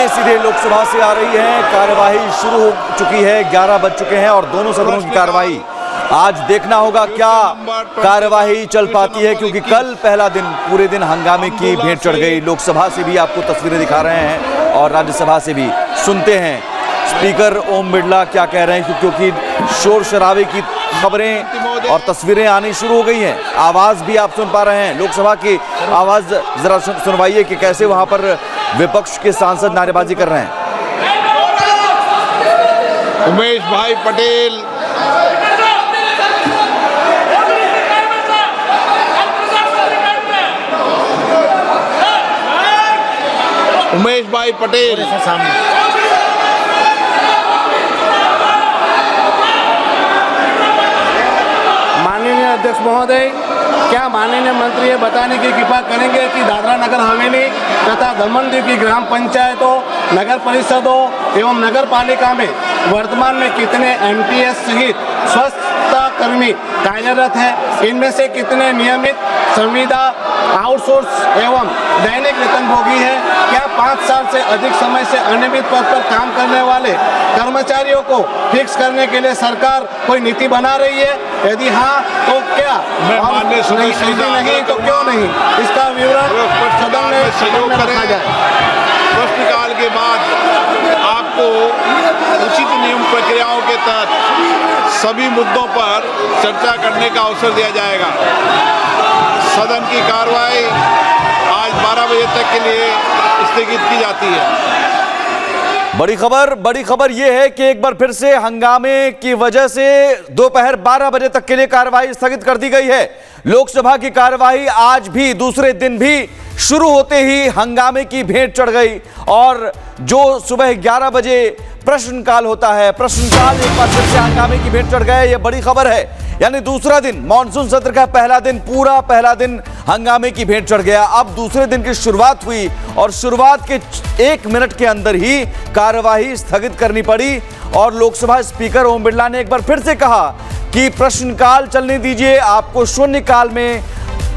तस्वीरें सीधे लोकसभा से आ रही हैं। कार्यवाही शुरू हो चुकी है, 11 बज चुके हैं और दोनों सदनों की कार्यवाही आज देखना होगा क्या कार्यवाही चल पाती है, क्योंकि कल पहला दिन पूरे दिन हंगामे की भेंट चढ़ गई। लोकसभा से भी आपको तस्वीरें दिखा रहे हैं और राज्यसभा से भी सुनते हैं स्पीकर ओम बिरला क्या कह रहे हैं, क्योंकि शोर शराबे की खबरें और तस्वीरें आनी शुरू हो गई हैं। आवाज भी आप सुन पा रहे हैं, लोकसभा की आवाज जरा सुनवाइए कि कैसे वहां पर विपक्ष के सांसद नारेबाजी कर रहे हैं। उमेश भाई पटेल, उमेश भाई पटेल माननीय अध्यक्ष महोदय, क्या माननीय मंत्री ये बताने की कृपा करेंगे कि दादरा नगर हवेली तथा दमन दीव की ग्राम पंचायतों, नगर परिषदों एवं नगर पालिका में वर्तमान में कितने एमटीएस सहित स्वच्छता कर्मी कार्यरत हैं? इनमें से कितने नियमित संविदा आउटसोर्स एवं दैनिक वेतनभोगी है? क्या 5 साल से अधिक समय से अनियमित पद पर काम करने वाले कर्मचारियों को फिक्स करने के लिए सरकार कोई नीति बना रही है? यदि हाँ तो क्या? नहीं तो क्यों नहीं? इसका विवरण सदन में सहयोग रखा जाए। प्रश्नकाल के बाद आपको उचित नियम प्रक्रियाओं के तहत सभी मुद्दों पर चर्चा करने का अवसर दिया जाएगा। सदन की कार्रवाई आज 12 बजे तक के लिए स्थगित की जाती है। बड़ी खबर यह है कि एक बार फिर से हंगामे की वजह से दोपहर 12 बजे तक के लिए कार्रवाई स्थगित कर दी गई है। लोकसभा की कार्रवाई आज भी दूसरे दिन भी शुरू होते ही हंगामे की भेंट चढ़ गई और जो सुबह 11 बजे प्रश्नकाल होता है, प्रश्नकाल एक बार फिर से हंगामे की भेंट चढ़ गए। यह बड़ी खबर है, यानी दूसरा दिन मॉनसून सत्र का पहला दिन, पूरा पहला दिन हंगामे की भेंट चढ़ गया। अब दूसरे दिन की शुरुआत हुई और शुरुआत के 1 मिनट के अंदर ही कार्यवाही स्थगित करनी पड़ी और लोकसभा स्पीकर ओम बिरला ने एक बार फिर से कहा कि प्रश्नकाल चलने दीजिए, आपको शून्यकाल में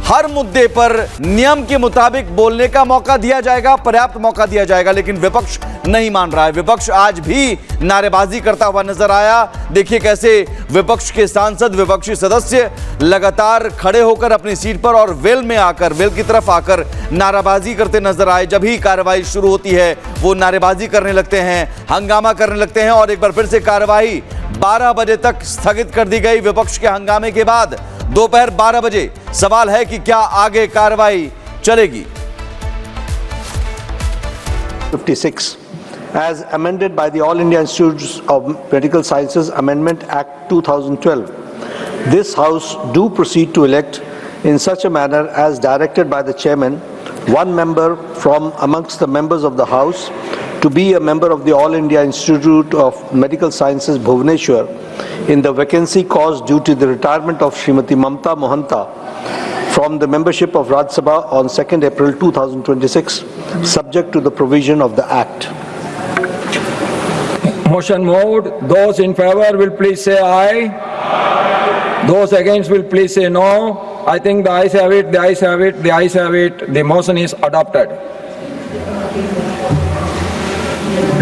हर मुद्दे पर नियम के मुताबिक बोलने का मौका दिया जाएगा, पर्याप्त मौका दिया जाएगा। लेकिन विपक्ष नहीं मान रहा है। विपक्ष आज भी नारेबाजी करता हुआ नजर आया। देखिए कैसे विपक्ष के सांसद, विपक्षी सदस्य लगातार खड़े होकर अपनी सीट पर और वेल की तरफ आकर नारेबाजी करते नजर आए। जब ही कार्रवाई शुरू होती है वो नारेबाजी करने लगते हैं, हंगामा करने लगते हैं और एक बार फिर से कार्रवाई 12 बजे तक स्थगित कर दी गई। विपक्ष के हंगामे के बाद दोपहर 12 बजे सवाल है कि क्या आगे कार्रवाई चलेगी। 56 as amended by the All India Institutes of Medical Sciences Amendment Act 2012. This House do proceed to elect in such a manner as directed by the Chairman, one member from amongst the members of the House to be a member of the All India Institute of Medical Sciences Bhubaneswar in the vacancy caused due to the retirement of Srimati Mamta Mohanta from the membership of Rajya Sabha on 2nd April 2026, subject to the provision of the Act. Motion moved. Those in favor will please say aye. Those against will please say no. I think the ayes have it, the ayes have it, the ayes have it. The motion is adopted.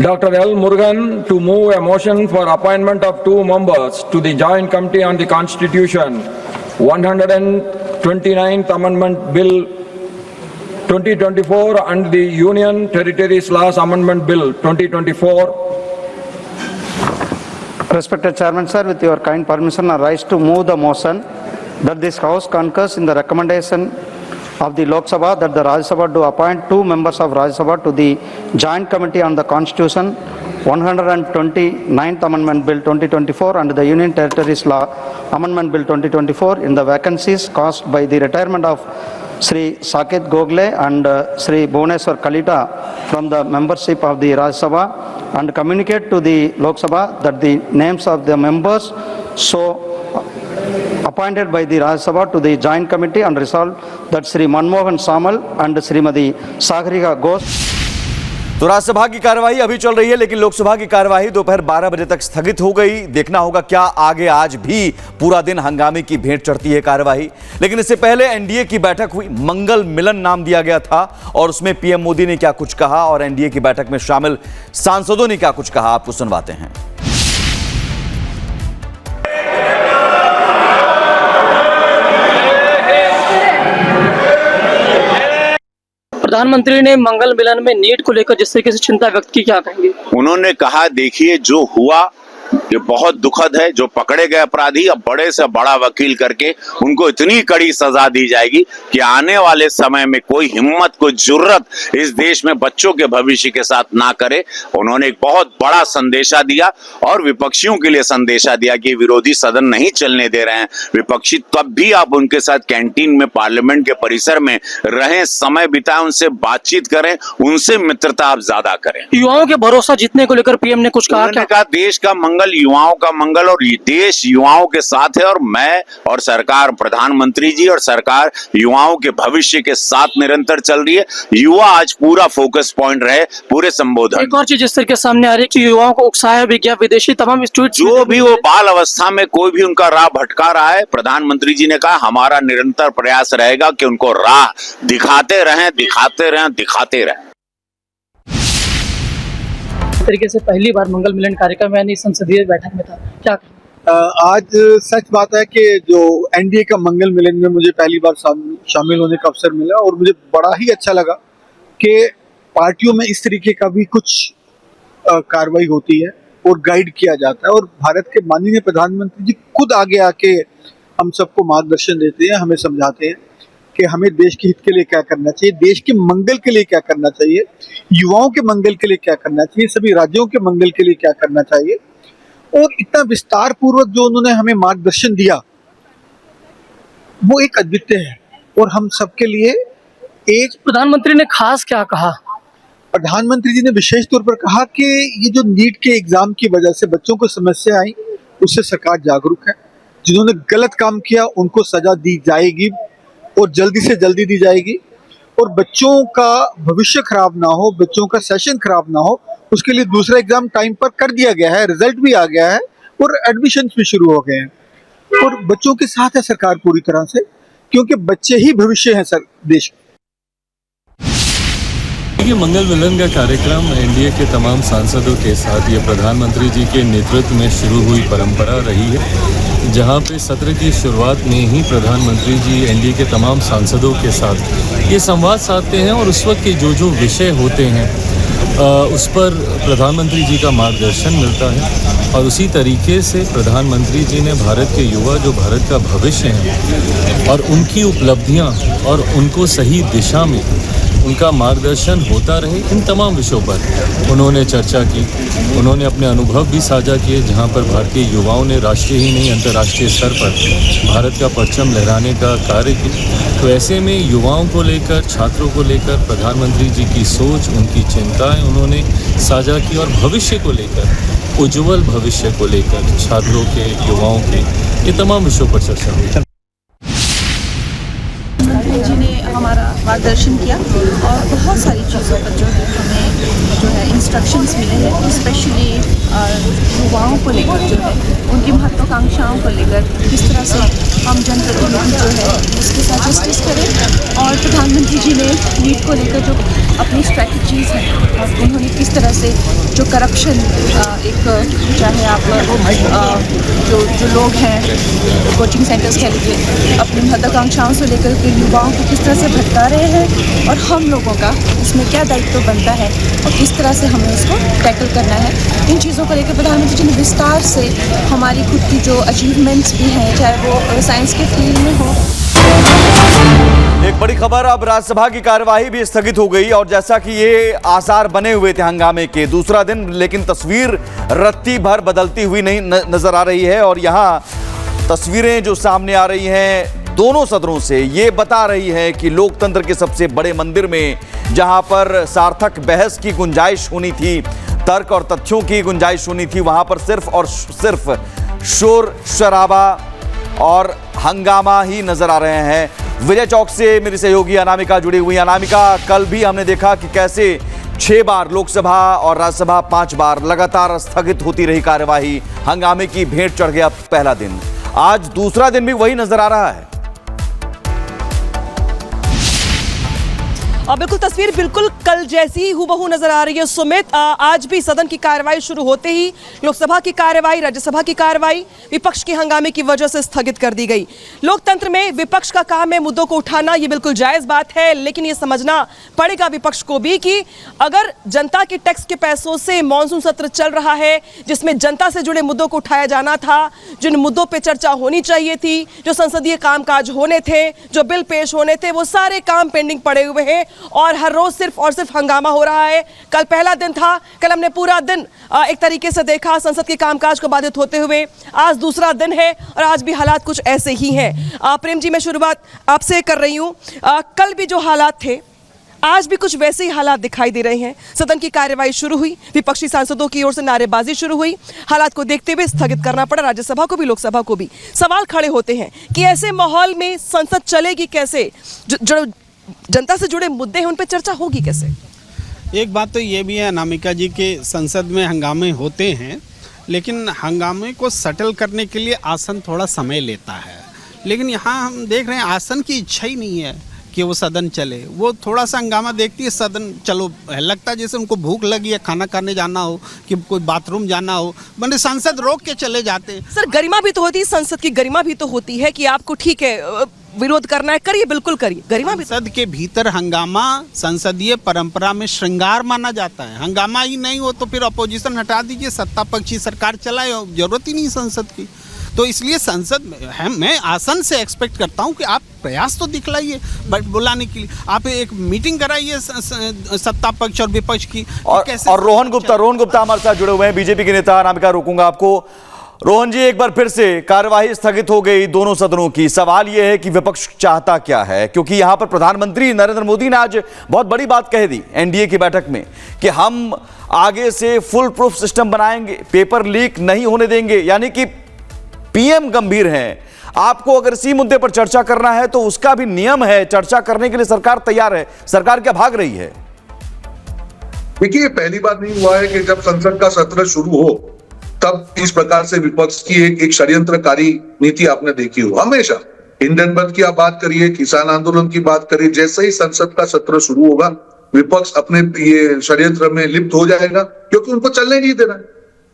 Dr. L. Murugan to move a motion for appointment of 2 members to the Joint Committee on the Constitution, 129th Amendment Bill 2024 and the Union Territories Laws Amendment Bill 2024. Respected Chairman Sir, with your kind permission, I rise to move the motion that this House concurs in the recommendation of the Lok Sabha that the Rajya Sabha do appoint 2 members of Rajya Sabha to the Joint Committee on the Constitution, 129th Amendment Bill 2024 and the Union Territories Law Amendment Bill 2024 in the vacancies caused by the retirement of Sri Saket Gogle and Sri Bhubaneswar Kalita from the membership of the Rajya Sabha and communicate to the Lok Sabha that the names of the members so appointed by the Rajya Sabha to the Joint Committee and resolved that Sri Manmohan Samal and Srimati Sagarika Ghosh तो राज्यसभा की कार्यवाही अभी चल रही है, लेकिन लोकसभा की कार्यवाही दोपहर 12 बजे तक स्थगित हो गई। देखना होगा क्या आगे आज भी पूरा दिन हंगामे की भेंट चढ़ती है कार्यवाही। लेकिन इससे पहले एनडीए की बैठक हुई, मंगल मिलन नाम दिया गया था, और उसमें पीएम मोदी ने क्या कुछ कहा और एनडीए की बैठक में शामिल सांसदों ने क्या कुछ कहा, आपको सुनवाते हैं। प्रधानमंत्री ने मंगल मिलन में नीट को लेकर जिस तरीके से चिंता व्यक्त की, क्या कहेंगे? उन्होंने कहा देखिए जो हुआ ये बहुत दुखद है। जो पकड़े गए अपराधी अब बड़े से बड़ा वकील करके उनको इतनी कड़ी सजा दी जाएगी कि आने वाले समय में कोई हिम्मत, कोई जुर्रत इस देश में बच्चों के भविष्य के साथ ना करे। उन्होंने एक बहुत बड़ा संदेशा दिया और विपक्षियों के लिए संदेशा दिया कि विरोधी सदन नहीं चलने दे रहे हैं। विपक्षी तब भी आप उनके साथ कैंटीन में, पार्लियामेंट के परिसर में रहें, समय बिताएं, उनसे बातचीत करें, उनसे मित्रता आप ज्यादा करें। युवाओं के भरोसा जीतने को लेकर पीएम ने कुछ कहा, उन्होंने कहा देश का मंगल, युवाओं का मंगल, और ये देश युवाओं के साथ है। और मैं और सरकार, प्रधानमंत्री जी और सरकार युवाओं के भविष्य के साथ निरंतर चल रही है। युवा आज पूरा फोकस पॉइंट रहे पूरे संबोधन। एक और चीज जिस तरीके सामने आ रही है कि युवाओं को उकसाया भी गया, विदेशी तमाम ट्वीट जो भी वो बाल अवस्था में कोई भी उनका राह भटका रहा है, प्रधानमंत्री जी ने कहा हमारा निरंतर प्रयास रहेगा कि उनको राह दिखाते रहें, दिखाते रहें, दिखाते रहें। तरीके से पहली बार मंगल मिलन कार्यक्रम यानी संसदीय बैठक में था, क्या आज सच बात है कि जो एनडीए का मंगल मिलन में मुझे पहली बार शामिल होने का अवसर मिला और मुझे बड़ा ही अच्छा लगा कि पार्टियों में इस तरीके का भी कुछ कार्रवाई होती है और गाइड किया जाता है। और भारत के माननीय प्रधानमंत्री जी खुद आगे आके हम सबको मार्गदर्शन देते हैं, हमें समझाते हैं कि हमें देश के हित के लिए क्या करना चाहिए, देश के मंगल के लिए क्या करना चाहिए, युवाओं के मंगल के लिए क्या करना चाहिए, सभी राज्यों के मंगल के लिए क्या करना चाहिए। और इतना विस्तार पूर्वक जो उन्होंने हमें मार्गदर्शन दिया वो एक अद्वितीय है और हम सबके लिए एक। प्रधानमंत्री ने खास क्या कहा? प्रधानमंत्री जी ने विशेष तौर पर कहा कि ये जो नीट के एग्जाम की वजह से बच्चों को समस्या आई उससे सरकार जागरूक है। जिन्होंने गलत काम किया उनको सजा दी जाएगी और जल्दी से जल्दी दी जाएगी। और बच्चों का भविष्य खराब ना हो, बच्चों का सेशन खराब ना हो, उसके लिए दूसरा एग्जाम टाइम पर कर दिया गया है, रिजल्ट भी आ गया है और एडमिशन भी शुरू हो गए हैं। और बच्चों के साथ है सरकार पूरी तरह से, क्योंकि बच्चे ही भविष्य हैं सर देश का। ये मंगल मिलन का कार्यक्रम एनडीए के तमाम सांसदों के साथ ये प्रधानमंत्री जी के नेतृत्व में शुरू हुई परंपरा रही है, जहां पे सत्र की शुरुआत में ही प्रधानमंत्री जी एनडीए के तमाम सांसदों के साथ ये संवाद साधते हैं और उस वक्त के जो विषय होते हैं उस पर प्रधानमंत्री जी का मार्गदर्शन मिलता है। और उसी तरीके से प्रधानमंत्री जी ने भारत के युवा, जो भारत का भविष्य हैं, और उनकी उपलब्धियां और उनको सही दिशा में उनका मार्गदर्शन होता रहे, इन तमाम विषयों पर उन्होंने चर्चा की। उन्होंने अपने अनुभव भी साझा किए, जहां पर भारतीय युवाओं ने राष्ट्रीय ही नहीं अंतर्राष्ट्रीय स्तर पर भारत का परचम लहराने का कार्य किया। तो ऐसे में युवाओं को लेकर, छात्रों को लेकर प्रधानमंत्री जी की सोच, उनकी चिंताएं उन्होंने साझा की और भविष्य को लेकर, उज्ज्वल भविष्य को लेकर छात्रों के, युवाओं के, ये तमाम विषयों पर चर्चा हुई। जी ने हमारा मार्गदर्शन किया और बहुत सारी चीज़ों पर जो है हमें इंस्ट्रक्शंस मिले हैं, स्पेशली युवाओं को लेकर जो है उनकी महत्वाकांक्षाओं को लेकर किस तरह से हम जनप्रतिनिधि जो है उसके साथ जस्टिस करें। और प्रधानमंत्री जी ने नीट को लेकर जो अपनी स्ट्रैटेजीज़ हैं और उन्होंने किस तरह से जो करप्शन एक, चाहे आप जो लोग हैं कोचिंग सेंटर्स कह लीजिए, अपनी महत्वाकांक्षाओं से लेकर के युवाओं को किस तरह से भटका रहे हैं और हम लोगों का इसमें क्या दायित्व बनता है और किस तरह से हमें उसको टैकल करना है, इन चीज़ों को लेकर प्रधानमंत्री जी ने विस्तार से हमारी खुद की जो अचीवमेंट्स भी हैं, चाहे वो साइंस के फील्ड में हो। एक बड़ी खबर, अब राज्यसभा की कार्यवाही भी स्थगित हो गई और जैसा कि ये आसार बने हुए थे हंगामे के, दूसरा दिन, लेकिन तस्वीर रत्ती भर बदलती हुई नहीं नजर आ रही है। और यहाँ तस्वीरें जो सामने आ रही हैं दोनों सदनों से, ये बता रही है कि लोकतंत्र के सबसे बड़े मंदिर में, जहां पर सार्थक बहस की गुंजाइश होनी थी, तर्क और तथ्यों की गुंजाइश होनी थी, वहां पर सिर्फ और सिर्फ शोर शराबा और हंगामा ही नजर आ रहे हैं। विजय चौक से मेरी सहयोगी अनामिका जुड़ी हुई। अनामिका, कल भी हमने देखा कि कैसे 6 बार लोकसभा और राज्यसभा 5 बार लगातार स्थगित होती रही कार्यवाही। हंगामे की भेंट चढ़ गया पहला दिन। आज दूसरा दिन भी वही नजर आ रहा है। और बिल्कुल तस्वीर बिल्कुल कल जैसी ही हूबहू नजर आ रही है सुमित। आज भी सदन की कार्यवाही शुरू होते ही लोकसभा की कार्यवाही, राज्यसभा की कार्यवाही विपक्ष के हंगामे की वजह से स्थगित कर दी गई। लोकतंत्र में विपक्ष का काम है मुद्दों को उठाना, ये बिल्कुल जायज बात है, लेकिन ये समझना पड़ेगा विपक्ष को भी कि अगर जनता के टैक्स के पैसों से मॉनसून सत्र चल रहा है, जिसमें जनता से जुड़े मुद्दों को उठाया जाना था, जिन मुद्दों पर चर्चा होनी चाहिए थी, जो संसदीय कामकाज होने थे, जो बिल पेश होने थे, वो सारे काम पेंडिंग पड़े हुए हैं और हर रोज सिर्फ और सिर्फ हंगामा हो रहा है। कल पहला दिन था, कल हमने पूरा दिन एक तरीके से देखा संसद के कामकाज को बाधित होते हुए। आज दूसरा दिन है और आज भी हालात कुछ ऐसे ही हैं। प्रेम जी, मैं शुरुआत आपसे कर रही हूं। कल भी जो हालात थे, आज भी कुछ वैसे ही हालात दिखाई दे रहे हैं। सदन की कार्यवाही शुरू हुई, विपक्षी सांसदों की ओर से नारेबाजी शुरू हुई, हालात को देखते हुए स्थगित करना पड़ा राज्यसभा को भी, लोकसभा को भी। सवाल खड़े होते हैं कि ऐसे माहौल में संसद चलेगी कैसे? जो जनता से जुड़े मुद्दे हैं उन पर चर्चा होगी कैसे? एक बात तो ये भी है अनामिका जी के संसद में हंगामे होते हैं, लेकिन हंगामे को सेटल करने के लिए आसन थोड़ा समय लेता है। लेकिन यहाँ हम देख रहे हैं आसन की इच्छा ही नहीं है कि वो सदन चले। वो थोड़ा सा हंगामा देखती है, सदन चलो, लगता है जैसे उनको भूख लगी है, खाना खाने जाना हो कि कोई बाथरूम जाना हो, बंदे सांसद रोक के चले जाते हैं। सर, गरिमा भी तो होती है, संसद की गरिमा भी तो होती है कि आपको ठीक है विरोध करना है, करिए, बिल्कुल करिए, गरिमा भी। संसद के भीतर हंगामा संसदीय परंपरा में श्रृंगार माना जाता है। हंगामा ही नहीं हो तो फिर अपोजिशन हटा दीजिए, सत्ता पक्षी सरकार चलाए, जरूरत ही नहीं संसद की। तो इसलिए संसद में मैं आसन से एक्सपेक्ट करता हूं कि आप प्रयास तो दिखलाइए बट बुलाने के लिए। आप एक मीटिंग कराइए सत्ता पक्ष और विपक्ष की। और रोहन गुप्ता हमारे साथ जुड़े हुए हैं, बीजेपी के नेता। अनामिका, रोकूंगा आपको। रोहन जी, एक बार फिर से कार्यवाही स्थगित हो गई दोनों सदनों की। सवाल यह है कि विपक्ष चाहता क्या है, क्योंकि यहां पर प्रधानमंत्री नरेंद्र मोदी ने आज बहुत बड़ी बात कह दी एनडीए की बैठक में कि हम आगे से फुल प्रूफ सिस्टम बनाएंगे, पेपर लीक नहीं होने देंगे। यानी कि पीएम गंभीर हैं। आपको अगर इसी मुद्दे पर चर्चा करना है तो उसका भी नियम है, चर्चा करने के लिए सरकार तैयार है। सरकार क्या भाग रही है? देखिए, पहली बार नहीं हुआ है कि जब संसद का सत्र शुरू हो तब इस प्रकार से विपक्ष की एक षड्यंत्रकारी नीति आपने देखी हो। हमेशा इंडियन बंद की आप बात करिए, किसान आंदोलन की बात करिए, जैसे ही संसद का सत्र शुरू होगा विपक्ष अपने ये षड्यंत्र में लिप्त हो जाएगा, क्योंकि उनको चलने नहीं देना।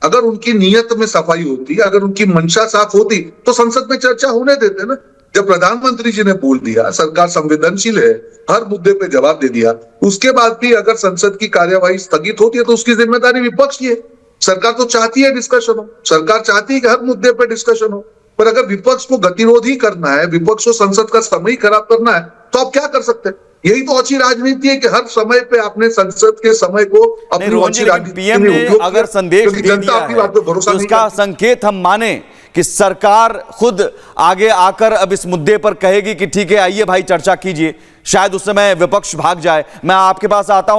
अगर उनकी नीयत में सफाई होती, अगर उनकी मंशा साफ होती तो संसद में चर्चा होने देते ना। जब प्रधानमंत्री जी ने बोल दिया सरकार संवेदनशील है, हर मुद्दे पे जवाब दे दिया, उसके बाद भी अगर संसद की कार्यवाही स्थगित होती है तो उसकी जिम्मेदारी विपक्ष की है। सरकार तो चाहती है डिस्कशन हो, सरकार चाहती है कि हर मुद्दे पे डिस्कशन हो, पर अगर विपक्ष को गतिरोध ही करना है, विपक्ष को संसद का समय खराब करना है, तो आप क्या कर सकते हैं? यही तो अच्छी राजनीति है कि हर समय पे आपने संसद के समय को अपनी अच्छी राजनीति पीएम ने अगर संदेश दे दिया है तो उसका संकेत हम माने कि सरकार खुद आगे आकर अब इस मुद्दे पर कहेगी कि ठीक है, आइए भाई चर्चा कीजिए। शायद उस समय विपक्ष भाग जाए। मैं आपके पास आता हूं